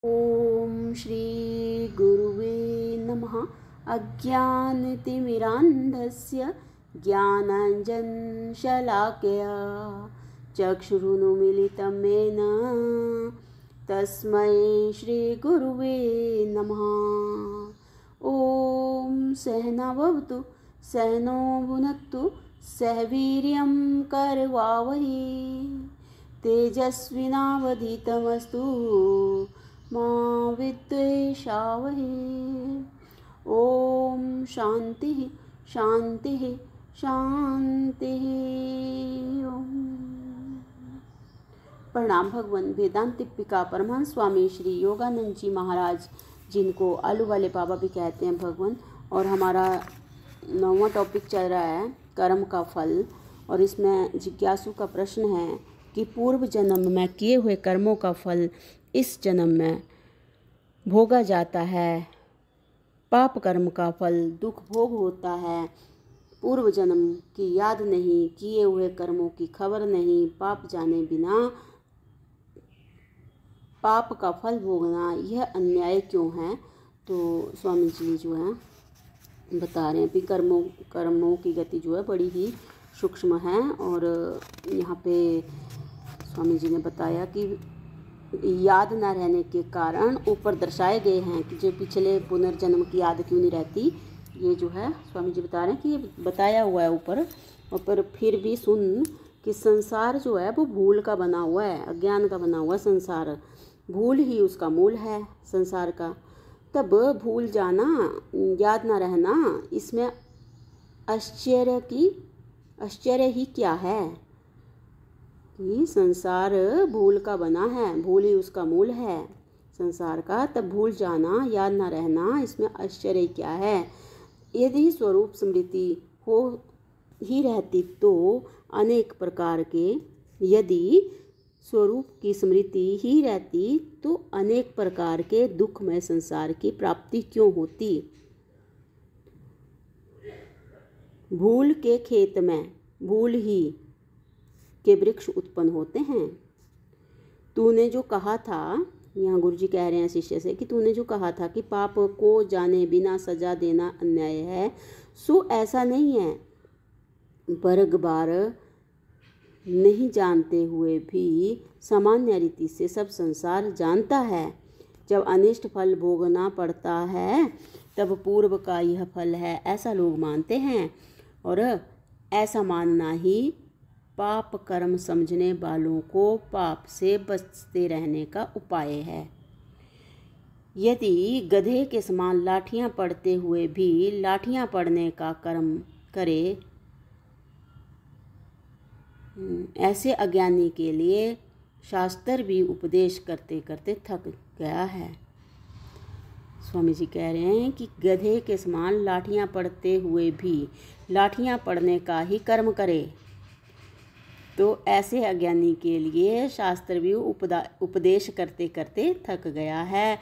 ओम श्री गुरुवे नमः। अज्ञानतिमिरान्धस्य ज्ञानाञ्जनशलाकया चक्षुरुन्मीलितं येन तस्मै श्रीगुरुवे नमः। ॐ सहना भवतु सहनो भुनक्तु सह वीर्यं करवावहै तेजस्विनावधीतमस्तु मा विद्वेषावहै। ओम शांति शांति शांति। प्रणाम भगवान वेदांतिका परमहंस स्वामी श्री योगानंद जी महाराज, जिनको आलू वाले बाबा भी कहते हैं भगवान। और हमारा 9वां टॉपिक चल रहा है कर्म का फल। और इसमें जिज्ञासु का प्रश्न है कि पूर्व जन्म में किए हुए कर्मों का फल इस जन्म में भोगा जाता है। पाप कर्म का फल दुख भोग होता है। पूर्व जन्म की याद नहीं, किए हुए कर्मों की खबर नहीं, पाप जाने बिना पाप का फल भोगना यह अन्याय क्यों है। तो स्वामी जी जो है बता रहे हैं कि कर्मों की गति जो है बड़ी ही सूक्ष्म है। और यहाँ पे स्वामी जी ने बताया कि याद न रहने के कारण ऊपर दर्शाए गए हैं कि जो पिछले पुनर्जन्म की याद क्यों नहीं रहती। ये जो है स्वामी जी बता रहे हैं कि ये बताया हुआ है ऊपर। और पर फिर भी सुन कि संसार जो है वो भूल का बना हुआ है, अज्ञान का बना हुआ है। संसार भूल ही उसका मूल है संसार का। तब भूल जाना, याद ना रहना, इसमें आश्चर्य ही क्या है कि संसार भूल का बना है, भूल ही उसका मूल है संसार का। तब भूल जाना, याद ना रहना, इसमें आश्चर्य क्या है। यदि स्वरूप स्मृति हो ही रहती तो अनेक प्रकार के, यदि स्वरूप की स्मृति ही रहती तो अनेक प्रकार के दुखमय संसार की प्राप्ति क्यों होती। भूल के खेत में भूल ही के वृक्ष उत्पन्न होते हैं। तूने जो कहा था, यहाँ गुरुजी कह रहे हैं शिष्य से कि तूने जो कहा था कि पाप को जाने बिना सजा देना अन्याय है, सो ऐसा नहीं है। वर्ग बार नहीं जानते हुए भी सामान्य रीति से सब संसार जानता है। जब अनिष्ट फल भोगना पड़ता है तब पूर्व का यह फल है, ऐसा लोग मानते हैं। और ऐसा मानना ही पाप कर्म समझने वालों को पाप से बचते रहने का उपाय है। यदि गधे के समान लाठियां पड़ते हुए भी लाठियां पड़ने का कर्म करे, ऐसे अज्ञानी के लिए शास्त्र भी उपदेश करते करते थक गया है। स्वामी जी कह रहे हैं कि गधे के समान लाठियां पड़ते हुए भी लाठियां पड़ने का ही कर्म करे तो ऐसे अज्ञानी के लिए शास्त्र भी उपदेश करते करते थक गया है।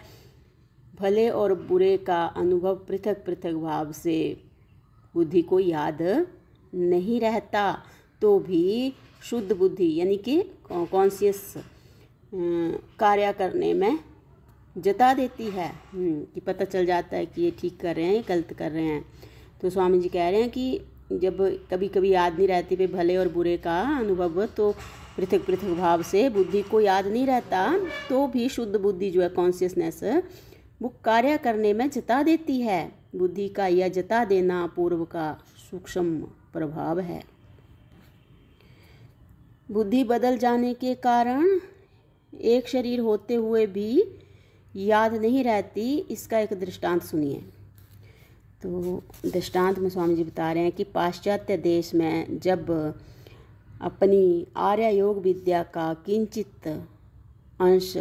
भले और बुरे का अनुभव पृथक पृथक भाव से बुद्धि को याद नहीं रहता तो भी शुद्ध बुद्धि यानी कि कॉन्शियस कार्य करने में जता देती है कि पता चल जाता है कि ये ठीक कर रहे हैं, ये गलत कर रहे हैं। तो स्वामी जी कह रहे हैं कि जब कभी कभी याद नहीं रहती भाई भले और बुरे का अनुभव, तो पृथक पृथक भाव से बुद्धि को याद नहीं रहता तो भी शुद्ध बुद्धि जो है कॉन्शियसनेस वो कार्य करने में जता देती है। बुद्धि का यह जता देना पूर्व का सूक्ष्म प्रभाव है। बुद्धि बदल जाने के कारण एक शरीर होते हुए भी याद नहीं रहती। इसका एक दृष्टांत सुनिए। तो दृष्टांत में स्वामी जी बता रहे हैं कि पाश्चात्य देश में जब अपनी आर्य योग विद्या का किंचित अंश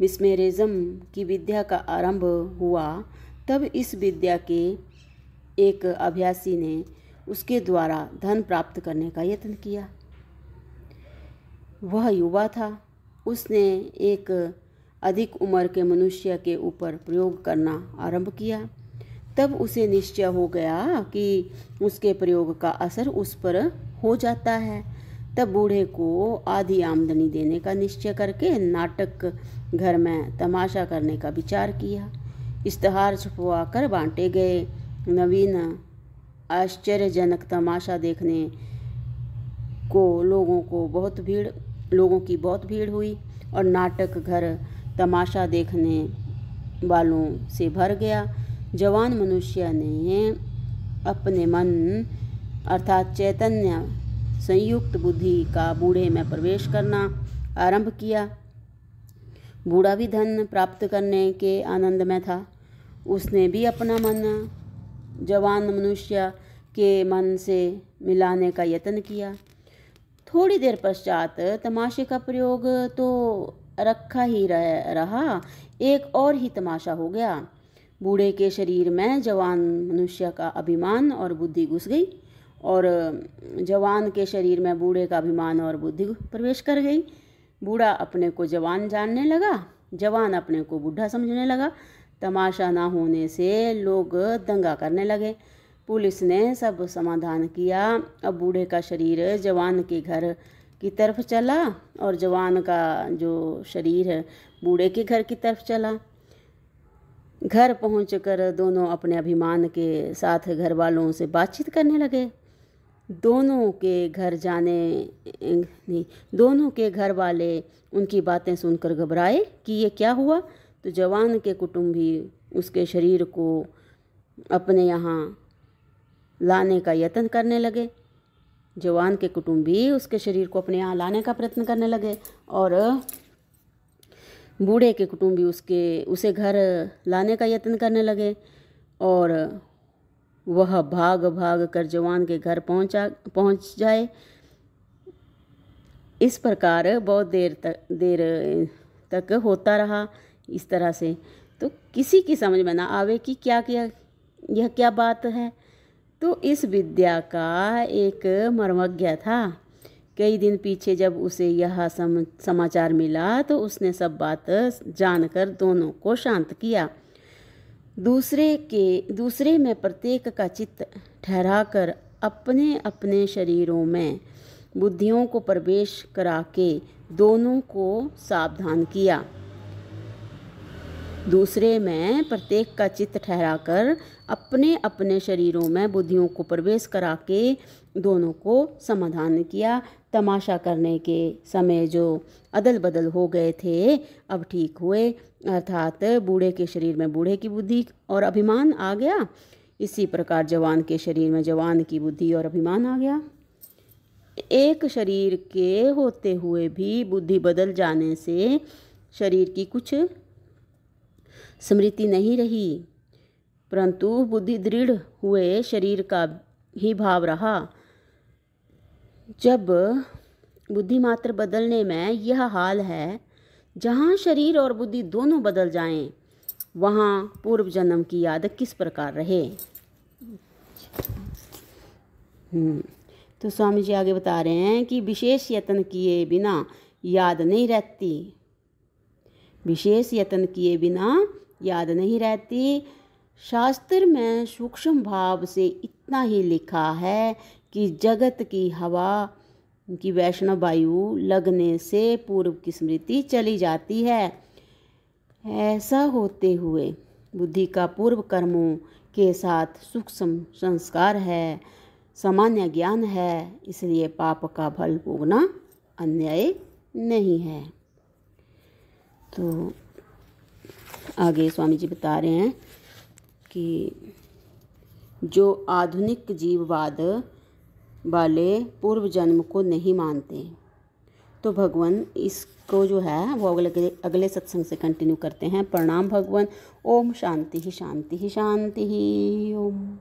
मिस्मेरिज्म की विद्या का आरंभ हुआ, तब इस विद्या के एक अभ्यासी ने उसके द्वारा धन प्राप्त करने का यत्न किया। वह युवा था। उसने एक अधिक उम्र के मनुष्य के ऊपर प्रयोग करना आरंभ किया। तब उसे निश्चय हो गया कि उसके प्रयोग का असर उस पर हो जाता है। तब बूढ़े को आधी आमदनी देने का निश्चय करके नाटक घर में तमाशा करने का विचार किया। इश्तहार छपवा कर बांटे गए। नवीन आश्चर्यजनक तमाशा देखने को लोगों की बहुत भीड़ हुई और नाटक घर तमाशा देखने वालों से भर गया। जवान मनुष्य ने अपने मन अर्थात चैतन्य संयुक्त बुद्धि का बूढ़े में प्रवेश करना आरंभ किया। बूढ़ा भी धन प्राप्त करने के आनंद में था। उसने भी अपना मन जवान मनुष्य के मन से मिलाने का यत्न किया। थोड़ी देर पश्चात तमाशे का प्रयोग तो रखा ही रहा, एक और ही तमाशा हो गया। बूढ़े के शरीर में जवान मनुष्य का अभिमान और बुद्धि घुस गई और जवान के शरीर में बूढ़े का अभिमान और बुद्धि प्रवेश कर गई। बूढ़ा अपने को जवान जानने लगा, जवान अपने को बूढ़ा समझने लगा। तमाशा ना होने से लोग दंगा करने लगे। पुलिस ने सब समाधान किया। अब बूढ़े का शरीर जवान के घर की तरफ चला और जवान का जो शरीर है बूढ़े के घर की तरफ चला। घर पहुंचकर दोनों अपने अभिमान के साथ घर वालों से बातचीत करने लगे। दोनों के घर वाले उनकी बातें सुनकर घबराए कि ये क्या हुआ। तो जवान के कुटुंबी उसके शरीर को अपने यहाँ लाने का यत्न करने लगे। जवान के कुटुंबी उसके शरीर को अपने यहाँ लाने का प्रयत्न करने लगे और बूढ़े के कुटुंबी उसे घर लाने का यत्न करने लगे और वह भाग भाग कर जवान के घर पहुंच जाए। इस प्रकार बहुत देर तक होता रहा। इस तरह से तो किसी की समझ में ना आवे कि यह क्या बात है। तो इस विद्या का एक मर्मज्ञ था। कई दिन पीछे जब उसे यह समाचार मिला तो उसने सब बात जानकर दोनों को शांत किया। दूसरे में प्रत्येक का चित्त ठहराकर अपने अपने शरीरों में बुद्धियों को प्रवेश करा के दोनों को सावधान किया। दूसरे में प्रत्येक का चित्त ठहराकर अपने अपने शरीरों में बुद्धियों को प्रवेश करा के दोनों को समाधान किया। तमाशा करने के समय जो अदल बदल हो गए थे अब ठीक हुए, अर्थात बूढ़े के शरीर में बूढ़े की बुद्धि और अभिमान आ गया। इसी प्रकार जवान के शरीर में जवान की बुद्धि और अभिमान आ गया। एक शरीर के होते हुए भी बुद्धि बदल जाने से शरीर की कुछ स्मृति नहीं रही, परंतु बुद्धि दृढ़ हुए शरीर का ही भाव रहा। जब बुद्धि मात्र बदलने में यह हाल है, जहाँ शरीर और बुद्धि दोनों बदल जाएं, वहाँ पूर्व जन्म की याद किस प्रकार रहे। तो स्वामी जी आगे बता रहे हैं कि विशेष यत्न किए बिना याद नहीं रहती। विशेष यत्न किए बिना याद नहीं रहती। शास्त्र में सूक्ष्म भाव से इतना ही लिखा है कि जगत की हवा की वैष्णव वायु लगने से पूर्व की स्मृति चली जाती है। ऐसा होते हुए बुद्धि का पूर्व कर्मों के साथ सूक्ष्म संस्कार है, सामान्य ज्ञान है, इसलिए पाप का फल भोगना अन्याय नहीं है। तो आगे स्वामी जी बता रहे हैं कि जो आधुनिक जीववाद वाले पूर्व जन्म को नहीं मानते, तो भगवान इसको जो है वो अगले सत्संग से कंटिन्यू करते हैं। प्रणाम भगवान। ओम शांति ही शांति ही शांति ही। ओम।